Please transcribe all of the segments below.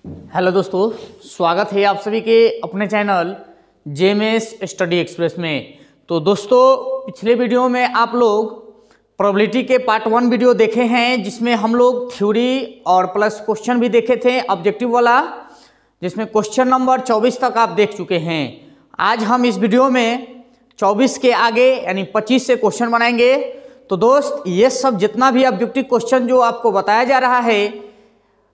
Hello दोस्तों, स्वागत है आप सभी के अपने चैनल जेएमएस स्टडी एक्सप्रेस में। तो दोस्तों, पिछले वीडियो में आप लोग प्रोबेबिलिटी के पार्ट 1 वीडियो देखे हैं, जिसमें हम लोग थ्योरी और प्लस क्वेश्चन भी देखे थे ऑब्जेक्टिव वाला, जिसमें क्वेश्चन नंबर 24 तक आप देख चुके हैं। आज हम इस वीडियो में 24 के आगे यानी 25 से क्वेश्चन बनाएंगे। तो दोस्त, ये सब जितना भी ऑब्जेक्टिव क्वेश्चन जो आपको बताया जा रहा है,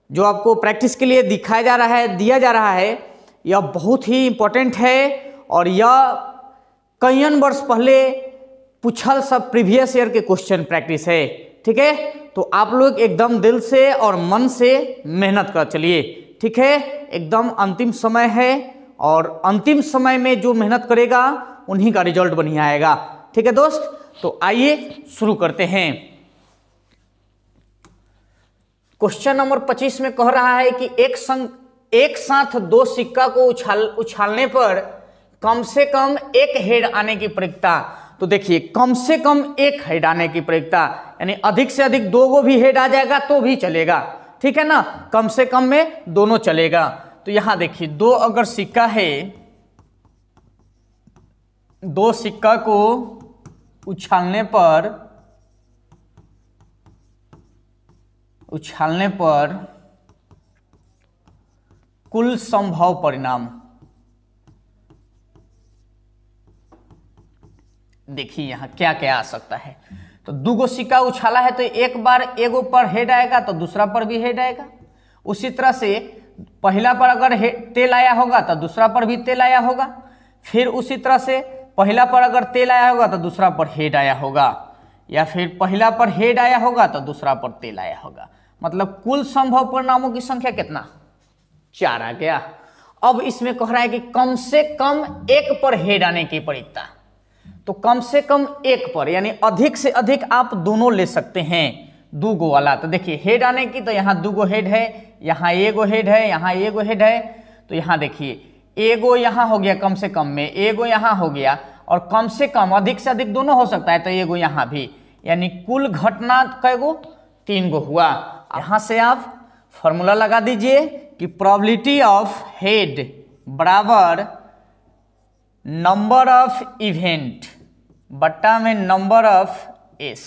जो आपको प्रैक्टिस के लिए दिखाया जा रहा है, दिया जा रहा है, यह बहुत ही इम्पोर्टेंट है और यह कई वर्ष पहले पूछल सब प्रीवियस ईयर के क्वेश्चन प्रैक्टिस है। ठीक है, तो आप लोग एकदम दिल से और मन से मेहनत कर चलिए। ठीक है, एकदम अंतिम समय है और अंतिम समय में जो मेहनत करेगा उन्हीं का रिजल्ट बढ़िया आएगा। ठीक है दोस्त, तो आइए शुरू करते हैं। क्वेश्चन नंबर 25 में कह रहा है कि एक साथ दो सिक्का को उछालने पर कम से कम एक हेड आने की प्रवृत्ता। तो देखिए, कम से कम एक हेड आने की प्रवृत्ता यानी अधिक से अधिक दो को भी हेड आ जाएगा तो भी चलेगा। ठीक है ना, कम से कम में दोनों चलेगा। तो यहां देखिए, दो अगर सिक्का है, दो सिक्का को उछालने पर कुल संभव परिणाम। देखिए यहां क्या क्या आ सकता है। तो दो गो सिक्का उछाला है तो एक बार एगो पर हेड आएगा तो दूसरा पर भी हेड आएगा। उसी तरह से पहला पर अगर तेल आया होगा तो दूसरा पर भी तेल आया होगा। फिर उसी तरह से पहला पर अगर तेल आया होगा तो दूसरा पर हेड आया होगा, या फिर पहला पर हेड आया होगा तो दूसरा पर तेल आया होगा। मतलब कुल संभव परिणामों की संख्या कितना? 4 आ गया। अब इसमें कह रहा है कि कम से कम एक पर हेड आने की प्रवृत्ता। तो कम से कम एक पर यानी अधिक से अधिक आप दोनों ले सकते हैं, दो गो वाला। तो देखिए, हेड आने की तो यहाँ दो गो हेड है, यहाँ एगो हेड है, यहाँ एगो हेड है। तो यहाँ देखिए, एगो यहाँ हो गया कम से कम में, एगो यहाँ हो गया, और कम से कम अधिक से अधिक दोनों हो सकता है तो एगो यहाँ भी, यानी कुल घटना कैगो? 3 गो हुआ। यहां से आप फॉर्मूला लगा दीजिए कि प्रोबेबिलिटी ऑफ हेड बराबर नंबर ऑफ इवेंट बट्टा में number of S.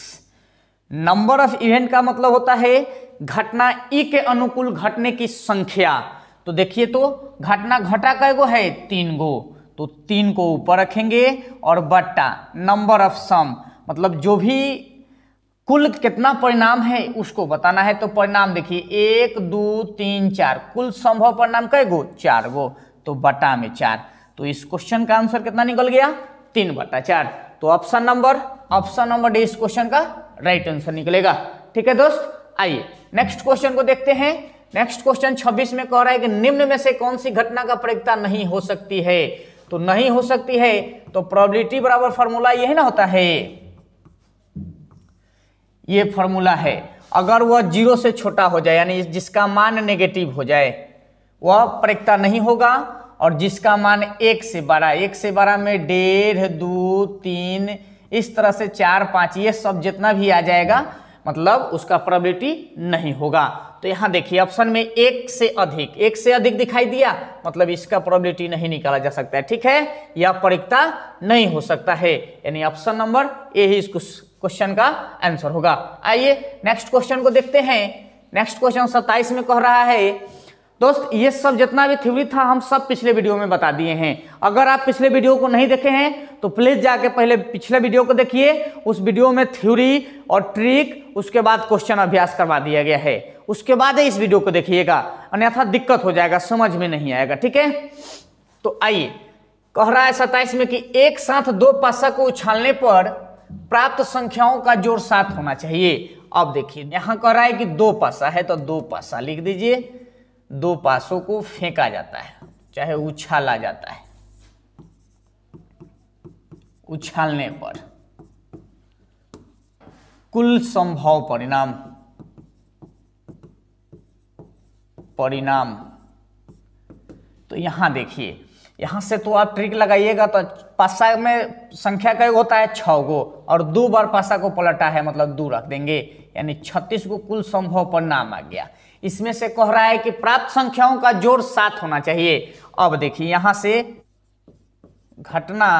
Number of event का मतलब होता है घटना ई के अनुकूल घटने की संख्या। तो देखिए, तो घटना घटा कैगो है? 3 गो। तो 3 को ऊपर रखेंगे और बट्टा नंबर ऑफ सम, मतलब जो भी कुल कितना परिणाम है उसको बताना है। तो परिणाम देखिए, 1 2 3 4, कुल संभव परिणाम कैगो? 4 गो। तो बटा में 4। तो इस क्वेश्चन का आंसर कितना निकल गया? 3/4। तो ऑप्शन नंबर डी इस क्वेश्चन का राइट आंसर निकलेगा। ठीक है दोस्त, आइए नेक्स्ट क्वेश्चन को देखते हैं। नेक्स्ट क्वेश्चन 26 में कह रहा है कि निम्न में से कौन सी घटना का प्रवृत्ता नहीं हो सकती है? तो नहीं हो सकती है तो प्रोबेबिलिटी बराबर फॉर्मूला यही ना होता है, ये फॉर्मूला है। अगर वह 0 से छोटा हो जाए यानी जिसका मान नेगेटिव हो जाए वह प्रवृत्ता नहीं होगा, और जिसका मान 1 से बड़ा, 1 से बड़ा में 1.5 2 3 इस तरह से 4 5 ये सब जितना भी आ जाएगा मतलब उसका प्रोबेबिलिटी नहीं होगा। तो यहां देखिए ऑप्शन में 1 से अधिक दिखाई दिया, मतलब इसका प्रोबेबिलिटी नहीं निकाला जा सकता है। ठीक है, यह प्रवृत्ता नहीं हो सकता है, यानी ऑप्शन नंबर ए ही इस क्वेश्चन का आंसर होगा। आइए नेक्स्ट क्वेश्चन को देखते हैं। नेक्स्ट क्वेश्चन 27 में कह रहा है, दोस्त ये सब जितना भी थ्योरी था हम सब पिछले वीडियो में बता दिए हैं। अगर आप पिछले वीडियो को नहीं देखे हैं तो प्लीज जाके पहले पिछले वीडियो को देखिए। उस वीडियो में थ्योरी और ट्रिक, उसके बाद क्वेश्चन अभ्यास करवा दिया गया है। उसके बाद इस वीडियो को देखिएगा, अन्यथा दिक्कत हो जाएगा, समझ में नहीं आएगा। ठीक है, तो आइए कह रहा है 27 में कि एक साथ दो पासा को उछालने पर प्राप्त संख्याओं का जोड़ 7 होना चाहिए। अब देखिए, यहां कह रहा है कि 2 पासा है तो 2 पासा लिख दीजिए। 2 पासों को फेंका जाता है, चाहे उछाला जाता है। उछालने पर कुल संभव परिणाम। तो यहां देखिए, यहाँ से तो आप ट्रिक लगाइएगा तो पासा में संख्या का होता है 6 गो और 2 बार पासा को पलटा है मतलब 2 रख देंगे, यानी 36 को कुल संभव परिणाम आ गया। इसमें से कह रहा है कि प्राप्त संख्याओं का जोड़ 7 होना चाहिए। अब देखिए यहाँ से घटना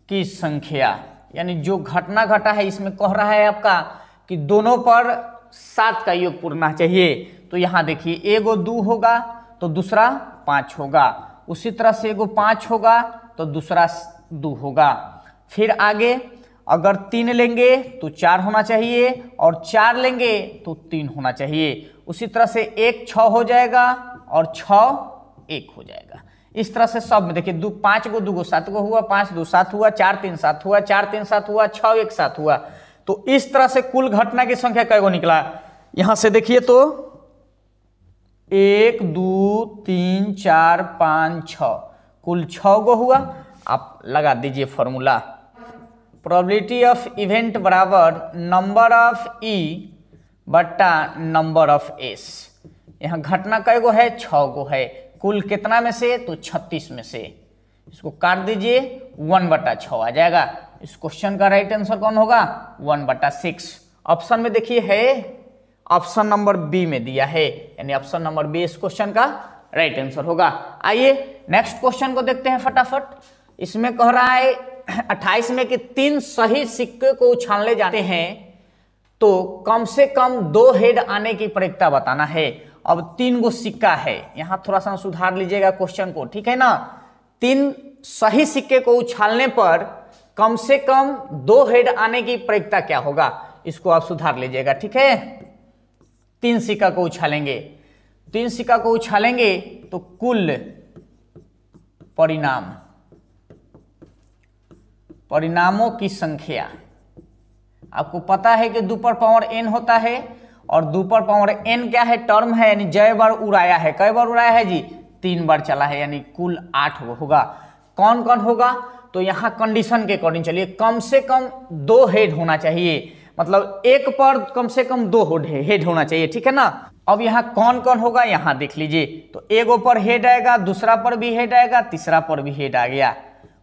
की संख्या यानी जो घटना घटा है इसमें कह रहा है आपका कि दोनों पर 7 का योग पूरना चाहिए। तो यहाँ देखिए एगो 2 होगा तो दूसरा 5 होगा, उसी तरह से एगो 5 होगा तो दूसरा 2 होगा। फिर आगे अगर 3 लेंगे तो 4 होना चाहिए और 4 लेंगे तो 3 होना चाहिए। उसी तरह से 1 6 हो जाएगा और 6 1 हो जाएगा। इस तरह से सब में देखिए 5 गो 2 गो 7 गो हुआ, 5 2 7 हुआ, 4 3 7 हुआ, 4 3 7 हुआ, 6 1 7 हुआ। तो इस तरह से कुल घटना की संख्या कैगो निकला, यहां से देखिए तो 1 2 3 4 5 6 कुल 6 गो हुआ। आप लगा दीजिए फॉर्मूला, प्रोबेबिलिटी ऑफ इवेंट बराबर नंबर ऑफ ई बट्टा नंबर ऑफ एस। यहाँ घटना कैगो है 6 गो है, कुल कितना में से तो 36 में से। इसको काट दीजिए 1/6 आ जाएगा। इस क्वेश्चन का राइट आंसर कौन होगा 1/6। ऑप्शन में देखिए है ऑप्शन नंबर बी में दिया है, यानी ऑप्शन नंबर बी इस क्वेश्चन का राइट आंसर होगा। आइए नेक्स्ट क्वेश्चन को देखते हैं फटाफट। इसमें कह रहा है 28 में कि 3 सही सिक्के को उछालने जाते हैं तो कम से कम 2 हेड आने की प्रक्रिया बताना है। अब 3 गो सिक्का है, यहां थोड़ा सा सुधार लीजिएगा क्वेश्चन को, ठीक है ना। 3 सही सिक्के को उछालने पर कम से कम 2 हेड आने की प्रक्रिया क्या होगा, इसको आप सुधार लीजिएगा, ठीक है। 3 सिक्का को उछालेंगे, 3 सिक्का को उछालेंगे तो कुल परिणामों की संख्या, आपको पता है कि 2 पर पावर n होता है और 2 पर पावर n क्या है, टर्म है, यानी जय बार उड़ाया है। कई बार उड़ाया है जी 3 बार चला है, यानी कुल 8 होगा। कौन कौन होगा तो यहाँ कंडीशन के अकॉर्डिंग चलिए, कम से कम 2 हेड होना चाहिए, मतलब एक पर कम से कम 2 हेड होना चाहिए, ठीक है ना। अब यहाँ कौन कौन होगा यहाँ देख लीजिए, तो एगो पर हेड आएगा, दूसरा पर भी हेड आएगा, तीसरा पर भी हेड आ गया।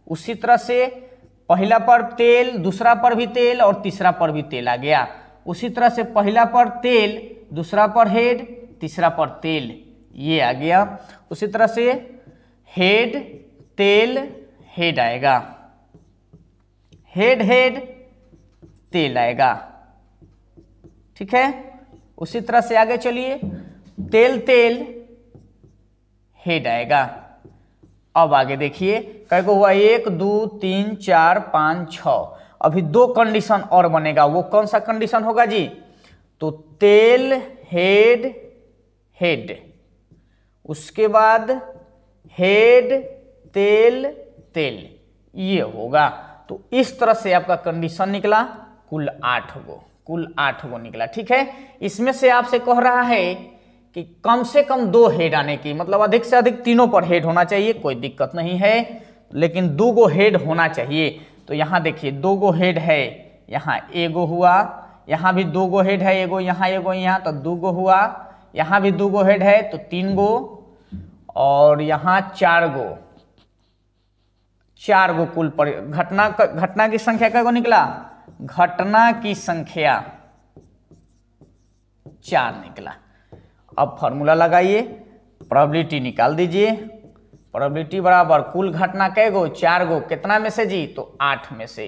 उसी तरह से पहला पर तेल, दूसरा पर भी तेल और तीसरा पर भी तेल आ गया। उसी तरह से पहला पर तेल, दूसरा पर हेड, तीसरा पर तेल, ये आ गया। उसी तरह से हेड तेल हेड आएगा, हेड हेड तेल आएगा, ठीक है। उसी तरह से आगे चलिए, तेल तेल हेड आएगा। अब आगे देखिए कैगो हुआ 1 2 3 4 5 6। अभी 2 कंडीशन और बनेगा, वो कौन सा कंडीशन होगा जी, तो तेल हेड हेड, उसके बाद हेड तेल तेल, ये होगा। तो इस तरह से आपका कंडीशन निकला, कुल 8 गो निकला, ठीक है। इसमें से आपसे कह रहा है कि कम से कम 2 हेड आने की, मतलब अधिक से अधिक तीनों पर हेड होना चाहिए, कोई दिक्कत नहीं है, लेकिन 2 गो हेड होना चाहिए। तो यहाँ देखिए 2 गो हेड है, यहाँ एगो हुआ, यहाँ भी 2 गो हेड है, एगो यहाँ, तो 2 गो हुआ, यहाँ भी 2 गो हेड है तो 3 गो, और यहाँ 4 गो कुल पर घटना की संख्या कैगो निकला, घटना की संख्या 4 निकला। अब फॉर्मूला लगाइए, प्रोबेबिलिटी निकाल दीजिए, प्रोबेबिलिटी बराबर कुल घटना कैगो 4 गो, कितना में से जी तो 8 में से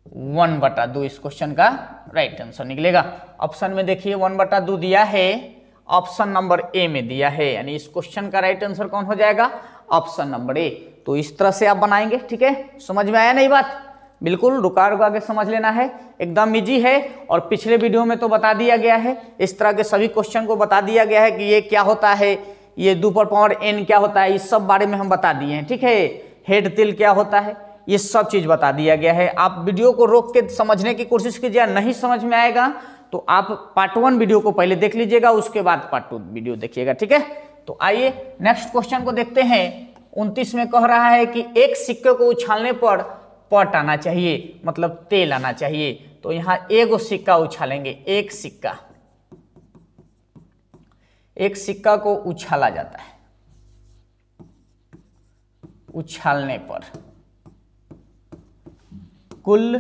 1/2 इस क्वेश्चन का राइट आंसर निकलेगा। ऑप्शन में देखिए 1/2 दिया है, ऑप्शन नंबर ए में दिया है, यानी इस क्वेश्चन का राइट आंसर कौन हो जाएगा, ऑप्शन नंबर ए। तो इस तरह से आप बनाएंगे, ठीक है। समझ में आया नहीं बात, बिल्कुल रुका रुका के समझ लेना है, एकदम इजी है। और पिछले वीडियो में तो बता दिया गया है, इस तरह के सभी क्वेश्चन को बता दिया गया है कि ये क्या होता है, ये 2 पर पावर n क्या होता है, इस सब बारे में हम बता दिए हैं, ठीक है। हेड तेल क्या होता है, ये सब चीज बता दिया गया है। आप वीडियो को रोक के समझने की कोशिश कीजिए, नहीं समझ में आएगा तो आप पार्ट 1 वीडियो को पहले देख लीजिएगा, उसके बाद पार्ट 2 वीडियो देखिएगा, ठीक है। तो आइए नेक्स्ट क्वेश्चन को देखते हैं। 29 में कह रहा है कि एक सिक्के को उछालने पर पट आना चाहिए, मतलब तेल आना चाहिए। तो यहां एगो सिक्का उछालेंगे, एक सिक्का को उछाला जाता है, उछालने पर कुल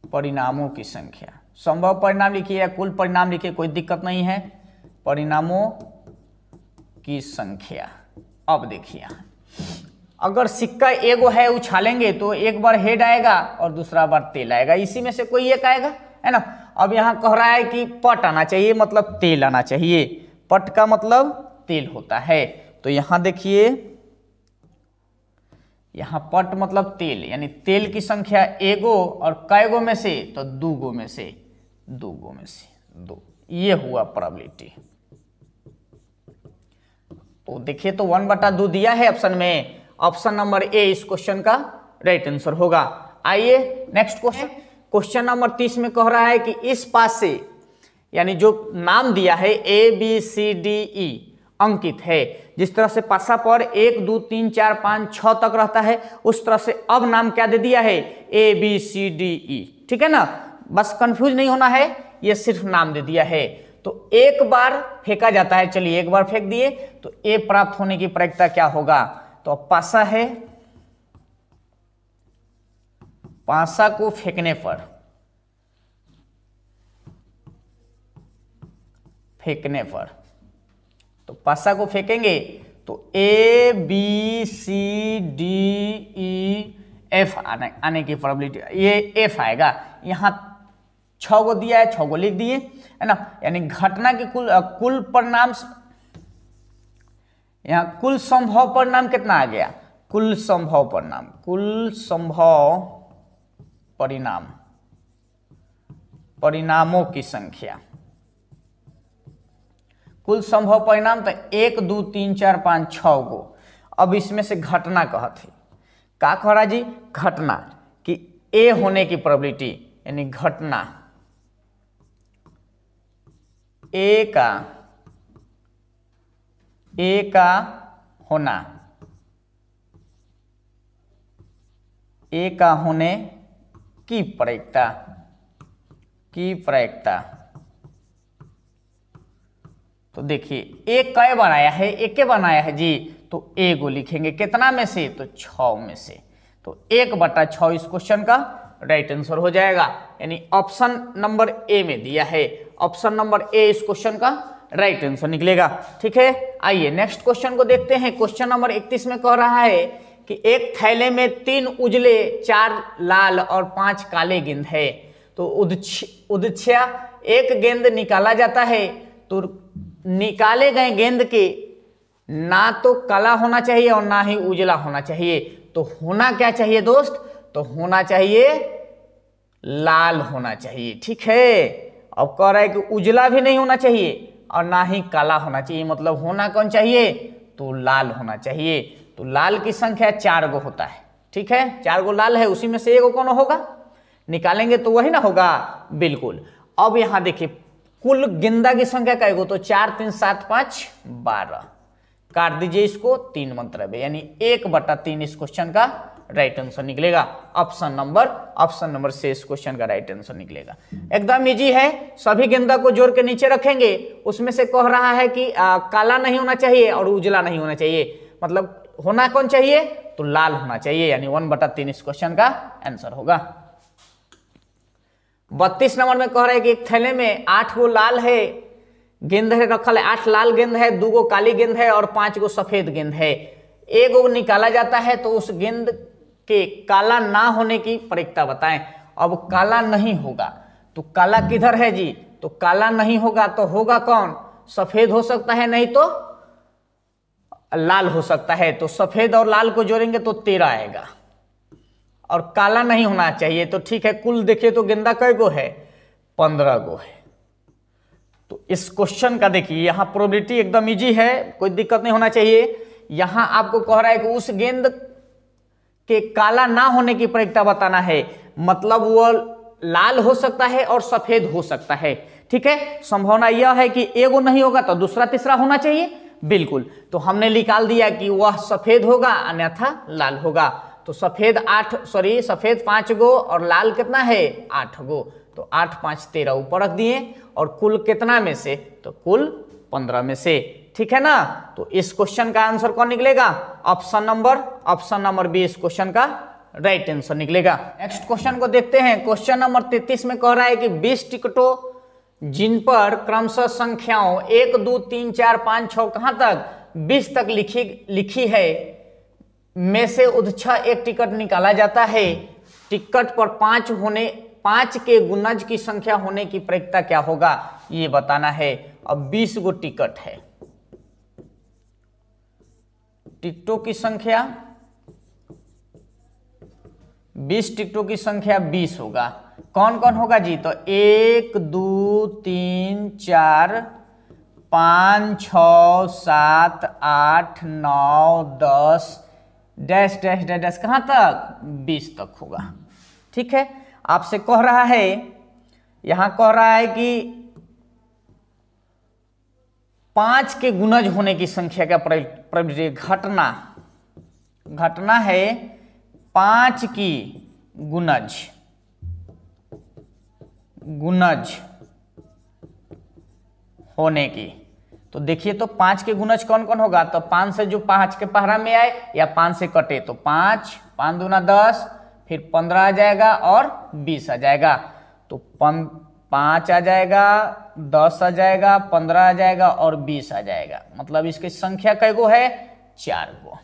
परिणामों की संख्या। संभव परिणाम लिखिए या कुल परिणाम लिखिए, कोई दिक्कत नहीं है। परिणामों की संख्या। अब देखिए अगर सिक्का एगो है उछालेंगे तो एक बार हेड आएगा और दूसरा बार तेल आएगा, इसी में से कोई एक आएगा, है ना। अब यहां कह रहा है कि पट आना चाहिए, मतलब तेल आना चाहिए। पट का मतलब तेल होता है। तो यहां देखिए, यहां पट मतलब तेल, यानी तेल की संख्या एगो और कैगो में से, तो दूगो में से, दूगो में से दो, ये हुआ प्रोबेबिलिटी। तो देखिए तो 1/2 दिया है ऑप्शन में। ऑप्शन नंबर ए इस क्वेश्चन का राइट आंसर होगा। आइए नेक्स्ट क्वेश्चन। क्वेश्चन नंबर 30 में कह रहा है कि इस पास से, यानी जो नाम दिया है ABCDE अंकित है, जिस तरह से पासा पर 1 2 3 4 5 6 तक रहता है, उस तरह से अब नाम क्या दे दिया है, ABCDE। ठीक है ना, बस कंफ्यूज नहीं होना है, ये सिर्फ नाम दे दिया है। तो एक बार फेंका जाता है, चलिए एक बार फेंक दिए, तो ए प्राप्त होने की प्रायिकता क्या होगा। तो अब पासा है, पासा को फेंकने पर, फेंकने पर, तो पासा को फेंकेंगे तो ABCDEF आने की प्रोबेबिलिटी, ये F आएगा। यहां 6 गो दिया है, 6 गो लिख दिए, है ना। यानी घटना के कुल परिणाम, यहां कुल संभव परिणाम कितना आ गया, कुल संभव परिणाम, कुल संभव परिणाम, परिणामों की संख्या, कुल संभव परिणाम तो 1 2 3 4 5 6 गो। अब इसमें से घटना कहते, का कह रहा जी, घटना कि ए होने की प्रोबेबिलिटी, यानी घटना ए का होना, ए का होने की प्रायिकता, की प्रायिकता। तो देखिए ए कै बनाया है, एक के बनाया है जी, तो ए को लिखेंगे कितना में से, तो 6 में से। तो 1/6 इस क्वेश्चन का राइट आंसर हो जाएगा, यानी ऑप्शन नंबर ए में दिया है। ऑप्शन नंबर ए इस क्वेश्चन का राइट आंसर निकलेगा। ठीक है, आइए नेक्स्ट क्वेश्चन को देखते हैं। क्वेश्चन नंबर 31 में कह रहा है कि एक थैले में 3 उजले, 4 लाल और 5 काले गेंद है। तो उदच्छया एक गेंद निकाला जाता है, तो निकाले गए गेंद के ना तो काला होना चाहिए और ना ही उजला होना चाहिए। तो होना क्या चाहिए दोस्त, तो होना चाहिए लाल होना चाहिए। ठीक है, अब कह रहा है कि उजला भी नहीं होना चाहिए और ना ही काला होना चाहिए, मतलब होना कौन चाहिए, तो लाल होना चाहिए। तो लाल की संख्या 4 गो होता है। ठीक है, 4 गो लाल है, उसी में से एगो कौन होगा, निकालेंगे तो वही ना होगा, बिल्कुल। अब यहां देखिए कुल गेंदा की संख्या क्या है, तो 4 3 7 5 12, काट दीजिए इसको 3 मतलब है, यानी 1/3 इस क्वेश्चन का राइट आंसर निकलेगा। ऑप्शन नंबर से इस क्वेश्चन का राइट आंसर निकलेगा। एकदम इजी है, सभी गेंदा को जोड़ के नीचे रखेंगे, उसमें से कह रहा है कि काला नहीं होना चाहिए और उजला नहीं होना चाहिए, मतलब होना कौन चाहिए, तो लाल होना चाहिए, यानी 1/3 इस क्वेश्चन का आंसर होगा। 32 नंबर में कह रहा है कि एक थैले में 8 गो लाल है गेंद है रखल है, 8 लाल गेंद है, 2 गो काली गेंद है और 5 गो सफेद गेंद है। एक गो निकाला जाता है, तो उस गेंद के काला ना होने की प्रायिकता बताएं। अब काला नहीं होगा, तो काला किधर है जी, तो काला नहीं होगा तो होगा कौन, सफेद हो सकता है, नहीं तो लाल हो सकता है। तो सफेद और लाल को जोड़ेंगे तो 13 आएगा, और काला नहीं होना चाहिए। तो ठीक है, कुल देखिए तो गेंदा कई गो है, 15 गो है। तो इस क्वेश्चन का देखिए यहां प्रोबेबिलिटी एकदम इजी है, कोई दिक्कत नहीं होना चाहिए। यहां आपको कह रहा है कि उस गेंद के काला ना होने की प्रायिकता बताना है, मतलब वो लाल हो सकता है और सफेद हो सकता है। ठीक है, संभावना यह है कि एगो नहीं होगा तो दूसरा तीसरा होना चाहिए, बिल्कुल। तो हमने निकाल दिया कि वह सफेद होगा अन्यथा लाल होगा। तो सफेद 5 गो और लाल कितना है, 8 गो। तो 8 5 13 ऊपर रख दिए, और कुल कितना में से, तो कुल 15 में से। ठीक है ना। तो इस क्वेश्चन का आंसर कौन निकलेगा? ऑप्शन नंबर बी इस क्वेश्चन का राइट आंसर निकलेगा। नेक्स्ट क्वेश्चन को देखते हैं। क्वेश्चन नंबर 33 में कह रहा है कि 20 टिकटों जिन पर क्रमशः संख्याओं 1 2 3 4 5 6 कहां तक 20 तक लिखी है में से उद्देश्य एक टिकट निकाला जाता है। टिकट पर 5 के गुणज की संख्या होने की प्रक्रिया क्या होगा, ये बताना है। अब 20 गो टिकट है, टिकटों की संख्या 20 टिकटों की संख्या 20 होगा। कौन कौन होगा जी? तो 1 2 3 4 5 6 7 8 9 10 डैश डैश डैश डैश कहां तक 20 तक होगा। ठीक है, आपसे कह रहा है, यहां कह रहा है कि 5 के गुणज होने की संख्या का घटना है 5 की गुणज होने की। तो देखिए, तो 5 के गुणज कौन कौन होगा? तो 5 से जो 5 के पहरा में आए या 5 से कटे तो 5 दूना 10, फिर 15 आ जाएगा और 20 आ जाएगा। तो 5 आ जाएगा, 10 आ जाएगा, 15 आ जाएगा और 20 आ जाएगा। मतलब इसकी संख्या कै गो है? 4 गो।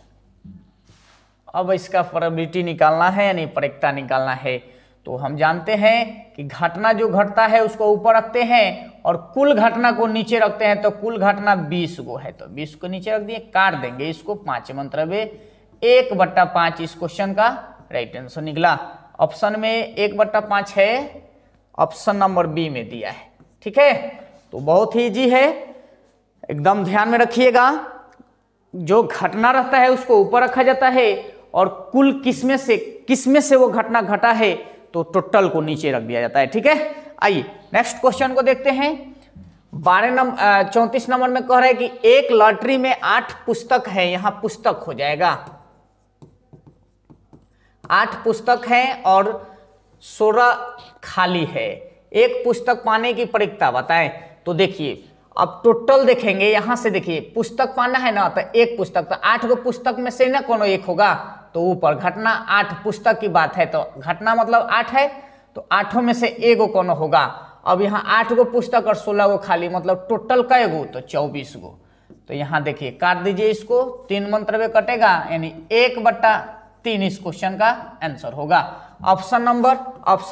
अब इसका प्रोबेबिलिटी निकालना है यानी प्रक्रिया निकालना है। तो हम जानते हैं कि घटना जो घटता है उसको ऊपर रखते हैं और कुल घटना को नीचे रखते हैं। तो कुल घटना 20 गो है, तो 20 को नीचे रख दिए, काट देंगे इसको 5 मतलब 1/5 इस क्वेश्चन का राइट आंसर निकला। ऑप्शन में 1/5 है, ऑप्शन नंबर बी में दिया है। ठीक है, तो बहुत ही इजी है, एकदम ध्यान में रखिएगा। जो घटना रहता है उसको ऊपर रखा जाता है और कुल किसमें से वो घटना घटा है तो टोटल को नीचे रख दिया जाता है। ठीक है, आइए नेक्स्ट क्वेश्चन को देखते हैं। 34 नंबर में कह रहा है कि एक लॉटरी में 8 पुस्तक है, यहां पुस्तक हो जाएगा, 8 पुस्तक हैं और 16 खाली है। एक पुस्तक पाने की प्रक्रिया बताएं। तो देखिए, अब टोटल देखेंगे, यहां से देखिए पुस्तक पाना है ना, तो एक पुस्तक, तो 8 गो पुस्तक में से ना कोनो एक होगा। तो ऊपर घटना 8 पुस्तक की बात है, तो घटना मतलब 8 है, तो 8 में से एगो कोनो होगा। अब यहाँ 8 गो पुस्तक और 16 गो खाली, मतलब टोटल कै गो? तो 24 गो। तो यहाँ देखिए, काट दीजिए इसको, 3 मंत्र कटेगा यानी 1/3 इस क्वेश्चन का आंसर होगा। ऑप्शन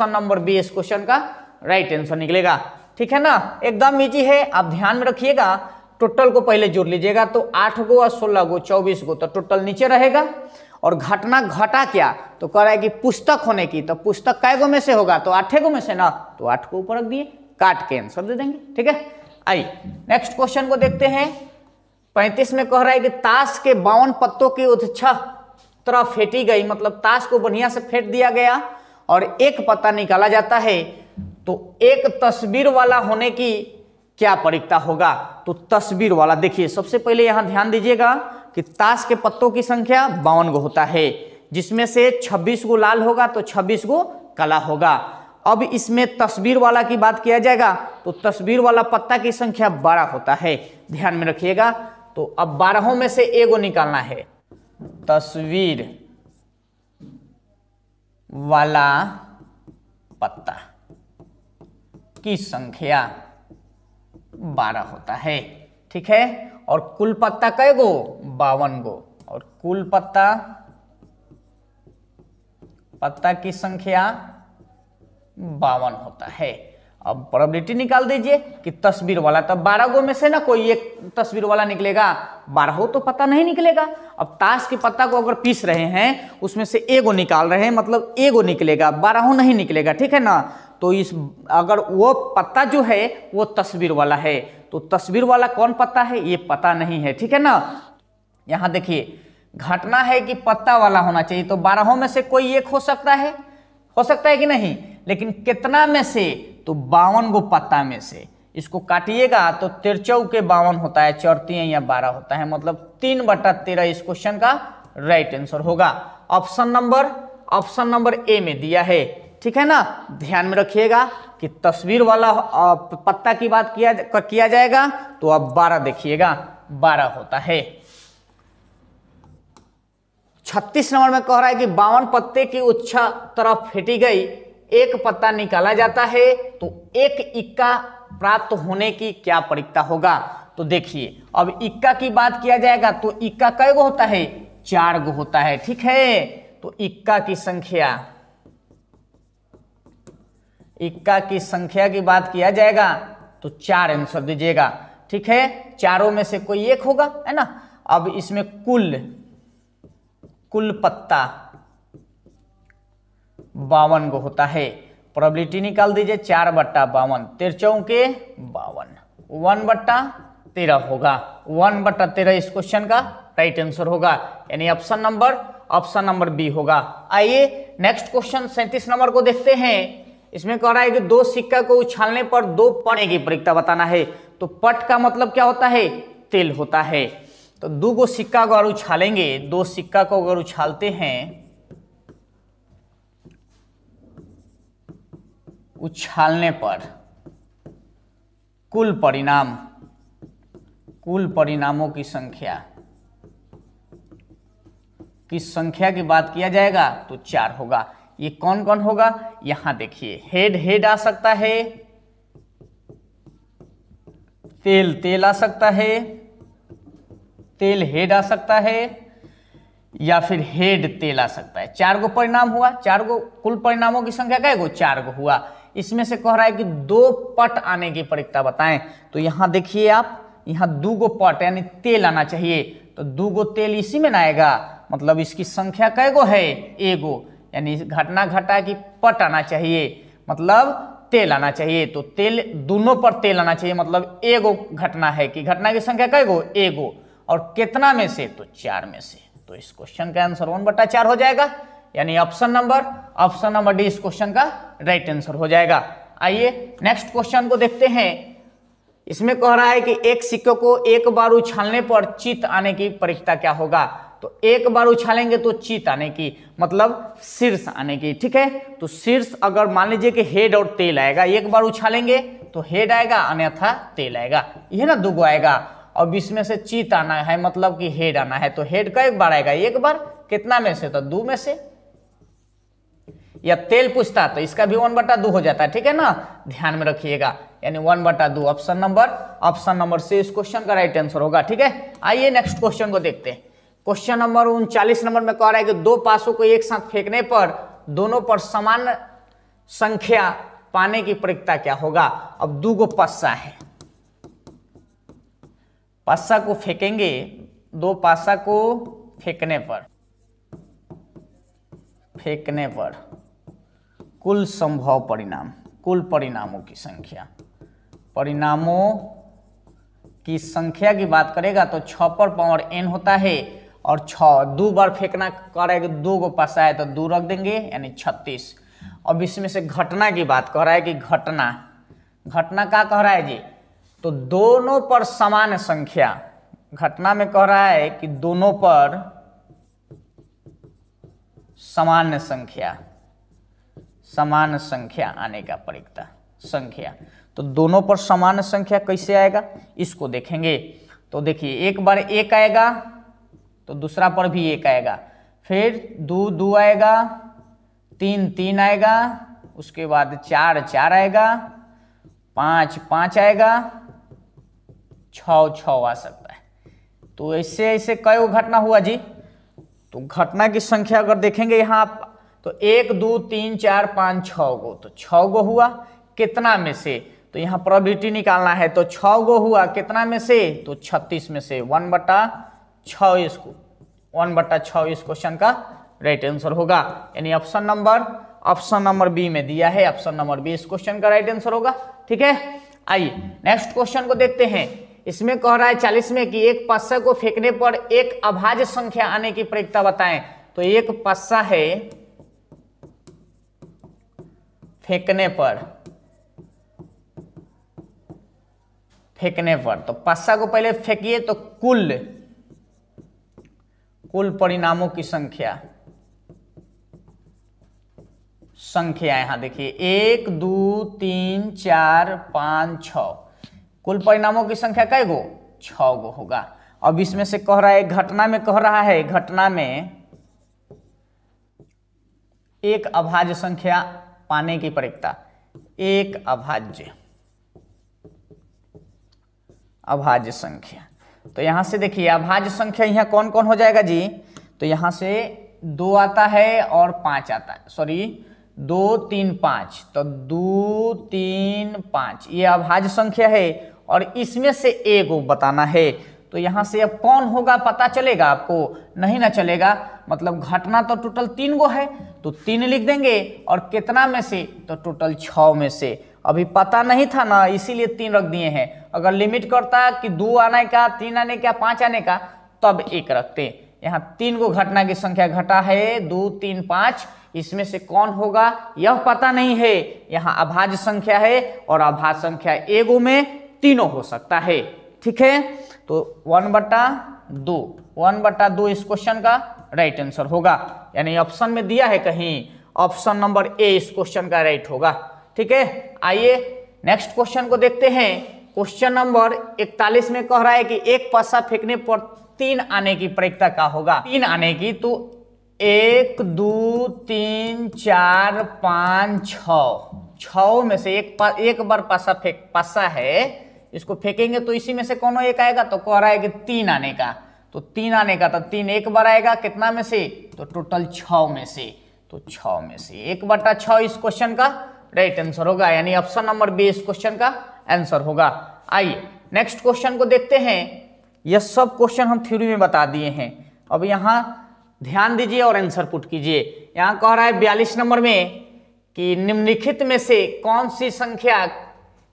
नंबर बी इस क्वेश्चन का राइट आंसर निकलेगा। ठीक है ना, एकदम इजी है, आप ध्यान में रखिएगा। टोटल को पहले जोड़ लीजिएगा, तो 8 गो और 16 गो 24 गो, तो टोटल नीचे रहेगा। और घटना घटा क्या? तो कह रहा है कि पुस्तक होने की, तो पुस्तक कै गो में से होगा? तो 8 गो में से ना, तो 8 को ऊपर रख दिए, काट के आंसर दे देंगे। ठीक है, आइए नेक्स्ट क्वेश्चन को देखते हैं। 35 में कह रहा है कि ताश के 52 पत्तों की उच्च तरफ फेंटी गई, मतलब ताश को बढ़िया से फेंट दिया गया और एक पत्ता निकाला जाता है। तो एक तस्वीर वाला होने की क्या प्रक्रिया होगा? तो तस्वीर वाला, देखिए सबसे पहले यहां ध्यान दीजिएगा कि ताश के पत्तों की संख्या 52 गो होता है, जिसमें से 26 गो लाल होगा तो 26 गो काला होगा। अब इसमें तस्वीर वाला की बात किया जाएगा तो तस्वीर वाला पत्ता की संख्या 12 होता है, ध्यान में रखिएगा। तो अब 12 में से एगो निकालना है। तस्वीर वाला पत्ता की संख्या 12 होता है। ठीक है, और कुल पत्ता कै गो? 52 गो। और कुल पत्ता की संख्या 52 होता है। अब प्रोबेबिलिटी निकाल दीजिए कि तस्वीर वाला, तब 12 गो में से ना कोई एक तस्वीर वाला निकलेगा, 12 तो पता नहीं निकलेगा। अब ताश के पत्ता को अगर पीस रहे हैं, उसमें से एगो निकाल रहे हैं, मतलब एगो निकलेगा, 12 नहीं निकलेगा। ठीक है ना, तो इस अगर वो पत्ता जो है वो तस्वीर वाला है, तो तस्वीर वाला कौन पत्ता है ये पता नहीं है। ठीक है ना, यहां देखिए घटना है कि पत्ता वाला होना चाहिए, तो 12 में से कोई एक हो सकता है कि नहीं, लेकिन कितना में से? तो 52 गो पत्ता में से। इसको काटिएगा तो 13 के 52 होता है, 4 या 12 होता है, मतलब 3/13 इस क्वेश्चन का राइट आंसर होगा। ऑप्शन नंबर ए में दिया है। ठीक है ना, ध्यान में रखिएगा कि तस्वीर वाला पत्ता की बात किया जाएगा तो अब 12 देखिएगा, 12 होता है। 36 नंबर में कह रहा है कि 52 पत्ते की उच्छा तरफ फेंटी गई एक पत्ता निकाला जाता है तो एक इक्का प्राप्त होने की क्या परिकता होगा। तो देखिए अब इक्का की बात किया जाएगा तो इक्का कै गो होता है, 4 गो होता है, ठीक है। तो इक्का की संख्या की बात किया जाएगा तो 4 आंसर दीजिएगा, ठीक है। चारों में से कोई एक होगा, है ना। अब इसमें कुल पत्ता 52 गो होता है। प्रोबेबिलिटी निकाल दीजिए, 4/52, 13 चौके 52, 1/13 होगा। 1/13 इस क्वेश्चन का राइट आंसर होगा, यानी ऑप्शन नंबर बी होगा। आइए नेक्स्ट क्वेश्चन 37 नंबर को देखते हैं। इसमें कह रहा है कि 2 सिक्का को उछालने पर 2 पट की परिकता बताना है। तो पट का मतलब क्या होता है, तेल होता है। तो 2 गो सिक्का को अगर उछालेंगे, 2 सिक्का को अगर उछालते हैं, उछालने पर कुल परिणामों की संख्या की बात किया जाएगा तो 4 होगा। ये कौन कौन होगा, यहां देखिए, हेड आ सकता है, तेल आ सकता है, तेल हेड आ सकता है, या फिर हेड तेल आ सकता है। 4 गो परिणाम हुआ, 4 गो कुल परिणामों की संख्या क्या है, 4 गो हुआ। इसमें से कह रहा है कि 2 पट आने की परिकता बताएं। तो यहां देखिए आप, यहां 2 गो पट यानी तेल आना चाहिए। तो 2 गो तेल इसी में ना आएगा, मतलब इसकी संख्या कै गो है, एगो, यानी घटना घटा की पट आना चाहिए, मतलब तेल आना चाहिए। तो तेल, दोनों पर तेल आना चाहिए, मतलब एगो घटना है कि घटना की संख्या कै गो, एगो, और कितना में से, तो 4 में से। तो इस क्वेश्चन का आंसर 1/4 हो जाएगा, यानी ऑप्शन नंबर डी इस क्वेश्चन का राइट आंसर हो जाएगा। आइए नेक्स्ट क्वेश्चन को देखते हैं। इसमें कह रहा है कि एक सिक्के को एक बार उछालने पर चित आने की परिकता क्या होगा। तो एक बार उछालेंगे तो चित आने की, मतलब शीर्ष आने की, ठीक है। तो शीर्ष अगर मान लीजिए कि हेड और तेल आएगा, एक बार उछालेंगे तो हेड आएगा अन्यथा तेल आएगा, यह ना 2 गो आएगा। अब इसमें से चित आना है, मतलब कि हेड आना है, तो हेड का एक बार आएगा, एक बार, कितना में से, तो 2 में से। या तेल पूछता तो इसका भी 1/2 हो जाता है, ठीक है ना, ध्यान में रखिएगा, यानी 1/2 ऑप्शन नंबर से इस क्वेश्चन का राइट आंसर होगा, ठीक है। आइए नेक्स्ट क्वेश्चन को देखते हैं। क्वेश्चन नंबर 39 नंबर में कह रहा है कि 2 पासों को एक साथ फेंकने पर दोनों पर समान संख्या पाने की परिकता क्या होगा। अब 2 गो पस्सा है, पस्सा को फेंकेंगे, 2 पासा को फेंकने पर कुल संभव परिणाम, कुल परिणामों की संख्या की बात करेगा तो 6 पर पावर n होता है, और 6 2 बार फेंकना कह रहा है कि 2 गो पासा है तो 2 रख देंगे, यानी 36। अब इसमें से घटना की बात कह रहा है कि घटना क्या कह रहा है जी, तो दोनों पर समान संख्या, घटना में कह रहा है कि दोनों पर समान संख्या आने का परिकता संख्या। तो दोनों पर समान संख्या कैसे आएगा, इसको देखेंगे। तो देखिए, एक बार 1 आएगा तो दूसरा पर भी 1 आएगा, फिर 2 आएगा, 3 आएगा, उसके बाद 4 आएगा, 5 आएगा, 6 आ सकता है। तो ऐसे कई घटना हुआ जी। तो घटना की संख्या अगर देखेंगे यहाँ आप, तो 1 2 3 4 5 6 गो, तो 6 गो हुआ, कितना में से, तो यहाँ प्रोबेबिलिटी निकालना है, तो 6 गो हुआ, कितना में से, तो 36 में से, 1/6 इस क्वेश्चन का राइट आंसर होगा, यानी ऑप्शन नंबर बी में दिया है, ऑप्शन नंबर बी इस क्वेश्चन का राइट आंसर होगा, ठीक है। आइए नेक्स्ट क्वेश्चन को देखते हैं। इसमें कह रहा है 40 में कि एक पस्सा को फेंकने पर एक अभाज्य संख्या आने की परिकता बताएं। तो एक पस्सा है, फेंकने पर तो पस्सा को पहले फेंकिए तो कुल परिणामों की संख्या यहां देखिए 1 2 3 4 5 6, कुल परिणामों की संख्या कै गो, 6 गो होगा। अब इसमें से कह रहा है घटना में, कह रहा है घटना में एक अभाज्य संख्या पाने की प्रक्रिया, एक अभाज्य संख्या। तो यहां से देखिए अभाज्य संख्या यहाँ कौन कौन हो जाएगा जी, तो यहां से 2 आता है और 5 आता है, सॉरी 2 3 5, तो 2 3 5 ये अभाज्य संख्या है और इसमें से एक को बताना है। तो यहां से अब कौन होगा पता चलेगा आपको? नहीं ना चलेगा, मतलब घटना तो टोटल 3 गो है तो 3 लिख देंगे और कितना में से, तो टोटल 6 में से। अभी पता नहीं था ना इसीलिए 3 रख दिए हैं। अगर लिमिट करता कि 2 आने का, 3 आने का, 5 आने का, तब 1 रखते। यहाँ 3 गो घटना की संख्या घटा है 2 3 5, इसमें से कौन होगा यह पता नहीं है। यहाँ अभाज्य संख्या है और अभाज्य संख्या एगो में तीनों हो सकता है, ठीक है। तो 1/2 इस क्वेश्चन का राइट आंसर होगा, यानी ऑप्शन में दिया है कहीं, ऑप्शन नंबर ए इस क्वेश्चन का राइट होगा, ठीक है। आइए नेक्स्ट क्वेश्चन को देखते हैं। क्वेश्चन नंबर 41 में कह रहा है कि एक पासा फेंकने पर 3 आने की प्रक्रिया का होगा। 3 आने की, तो 1 2 3 4 5 6 में से एक बार पासा है, इसको फेंकेंगे तो इसी में से कौन एक आएगा, तो कह रहा है कि 3 आने का, तो 3 आने का, तो 3 एक बार आएगा कितना में से, तो टोटल 6 में से। तो 6 में से 1/6 इस क्वेश्चन का राइट आंसर होगा, यानी ऑप्शन नंबर बी इस क्वेश्चन का आंसर होगा। आइए नेक्स्ट क्वेश्चन को देखते हैं। यह सब क्वेश्चन हम थ्योरी में बता दिए हैं। अब यहाँ ध्यान दीजिए और आंसर पुट कीजिए। यहाँ कह रहा है 42 नंबर में कि निम्नलिखित में से कौन सी संख्या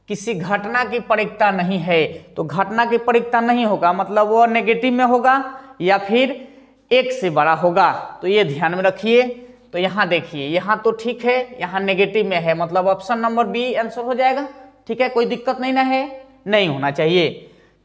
किसी घटना की प्रक्रिया नहीं है। तो घटना की प्रक्रिया नहीं होगा मतलब वो नेगेटिव में होगा या फिर 1 से बड़ा होगा, तो ये ध्यान में रखिए। तो यहाँ देखिए, यहाँ तो ठीक है, यहाँ नेगेटिव में है, मतलब ऑप्शन नंबर बी आंसर हो जाएगा, ठीक है। कोई दिक्कत नहीं ना है, नहीं होना चाहिए।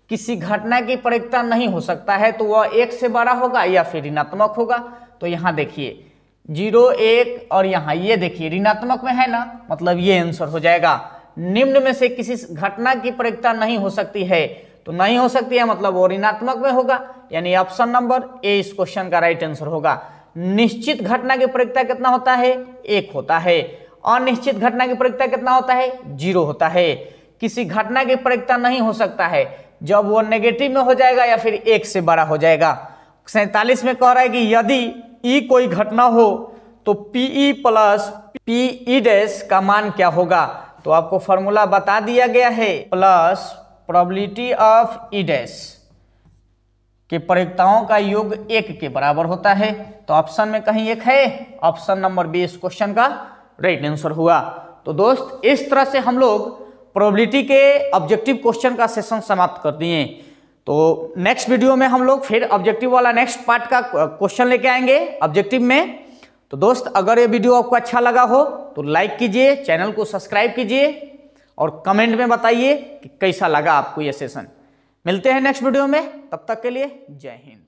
किसी घटना की प्रक्रिया नहीं हो सकता है तो वह 1 से बड़ा होगा या फिर ऋणात्मक होगा। तो यहाँ देखिए 0 1 और यहाँ ये देखिए ऋणात्मक में है ना, मतलब ये आंसर हो जाएगा। निम्न में से किसी घटना की प्रक्रिया नहीं हो सकती है, तो नहीं हो सकती है मतलब वो ऋणात्मक में होगा, यानी ऑप्शन नंबर ए इस क्वेश्चन का राइट आंसर होगा। निश्चित घटना की प्रक्रिया कितना होता है, 1 होता है। अनिश्चित घटना की प्रक्रिया कितना होता है, 0 होता है। किसी घटना की प्रक्रिया नहीं हो सकता है जब वो नेगेटिव में हो जाएगा या फिर 1 से बड़ा हो जाएगा। 47 में कह रहा है कि यदि ई कोई घटना हो तो पीई प्लस पीई डैश का मान क्या होगा। तो आपको फॉर्मूला बता दिया गया है, plus probability of E dash के प्रक्रियाओं का योग 1 के बराबर होता है। तो ऑप्शन में कहीं 1 है, ऑप्शन नंबर बी इस क्वेश्चन का राइट आंसर हुआ। तो दोस्त इस तरह से हम लोग प्रोबेबिलिटी के ऑब्जेक्टिव क्वेश्चन का सेशन समाप्त कर दिए। तो नेक्स्ट वीडियो में हम लोग फिर ऑब्जेक्टिव वाला नेक्स्ट पार्ट का क्वेश्चन लेके आएंगे ऑब्जेक्टिव में। तो दोस्त अगर ये वीडियो आपको अच्छा लगा हो तो लाइक कीजिए, चैनल को सब्सक्राइब कीजिए और कमेंट में बताइए कि कैसा लगा आपको ये सेशन। मिलते हैं नेक्स्ट वीडियो में, तब तक के लिए जय हिंद।